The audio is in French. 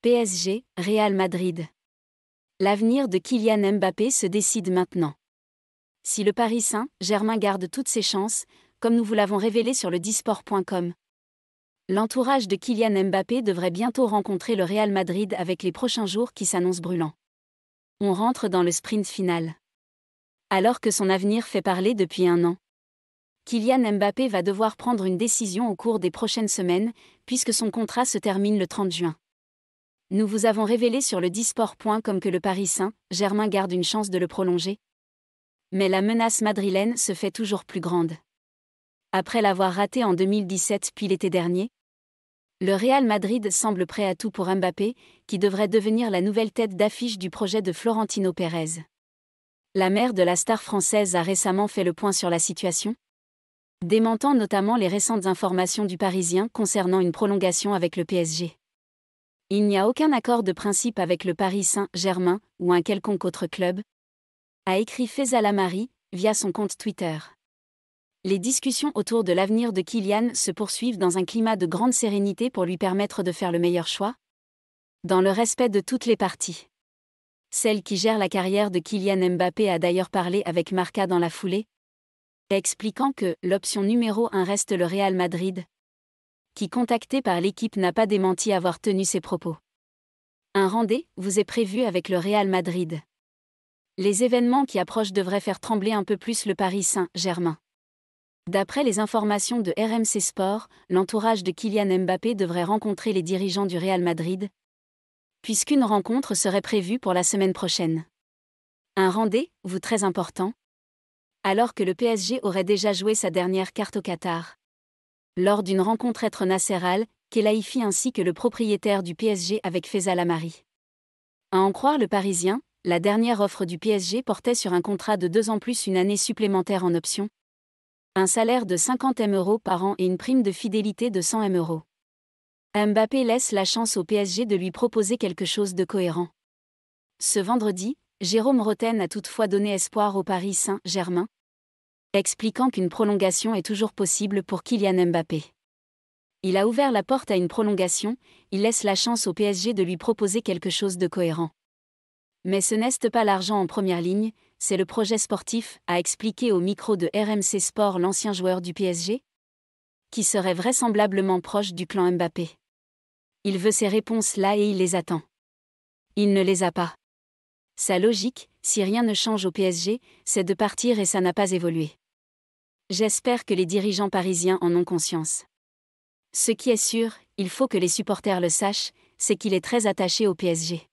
PSG, Real Madrid. L'avenir de Kylian Mbappé se décide maintenant. Si le Paris Saint-Germain garde toutes ses chances, comme nous vous l'avons révélé sur le disport.com, l'entourage de Kylian Mbappé devrait bientôt rencontrer le Real Madrid avec les prochains jours qui s'annoncent brûlants. On rentre dans le sprint final. Alors que son avenir fait parler depuis un an, Kylian Mbappé va devoir prendre une décision au cours des prochaines semaines, puisque son contrat se termine le 30 juin. Nous vous avons révélé sur le disport.com que le Paris Saint-Germain garde une chance de le prolonger. Mais la menace madrilène se fait toujours plus grande. Après l'avoir raté en 2017 puis l'été dernier, le Real Madrid semble prêt à tout pour Mbappé, qui devrait devenir la nouvelle tête d'affiche du projet de Florentino Pérez. La mère de la star française a récemment fait le point sur la situation, démentant notamment les récentes informations du Parisien concernant une prolongation avec le PSG. Il n'y a aucun accord de principe avec le Paris Saint-Germain ou un quelconque autre club, a écrit Faisal Amari via son compte Twitter. Les discussions autour de l'avenir de Kylian se poursuivent dans un climat de grande sérénité pour lui permettre de faire le meilleur choix, dans le respect de toutes les parties. Celle qui gère la carrière de Kylian Mbappé a d'ailleurs parlé avec Marca dans la foulée, expliquant que l'option numéro 1 reste le Real Madrid, qui, contacté par l'équipe, n'a pas démenti avoir tenu ses propos. Un rendez-vous est prévu avec le Real Madrid. Les événements qui approchent devraient faire trembler un peu plus le Paris Saint-Germain. D'après les informations de RMC Sport, l'entourage de Kylian Mbappé devrait rencontrer les dirigeants du Real Madrid, puisqu'une rencontre serait prévue pour la semaine prochaine. Un rendez-vous très important, alors que le PSG aurait déjà joué sa dernière carte au Qatar. Lors d'une rencontre entre Nasser Al-Khelaifi ainsi que le propriétaire du PSG avec Faisal Amari. À en croire le Parisien, la dernière offre du PSG portait sur un contrat de 2 ans plus une année supplémentaire en option, un salaire de 50 000 € par an et une prime de fidélité de 100 000 €. Mbappé laisse la chance au PSG de lui proposer quelque chose de cohérent. Ce vendredi, Jérôme Rotten a toutefois donné espoir au Paris Saint-Germain, expliquant qu'une prolongation est toujours possible pour Kylian Mbappé. Il a ouvert la porte à une prolongation, il laisse la chance au PSG de lui proposer quelque chose de cohérent. Mais ce n'est pas l'argent en première ligne, c'est le projet sportif, a expliqué au micro de RMC Sport l'ancien joueur du PSG, qui serait vraisemblablement proche du clan Mbappé. Il veut ces réponses-là et il les attend. Il ne les a pas. Sa logique, si rien ne change au PSG, c'est de partir et ça n'a pas évolué. J'espère que les dirigeants parisiens en ont conscience. Ce qui est sûr, il faut que les supporters le sachent, c'est qu'il est très attaché au PSG.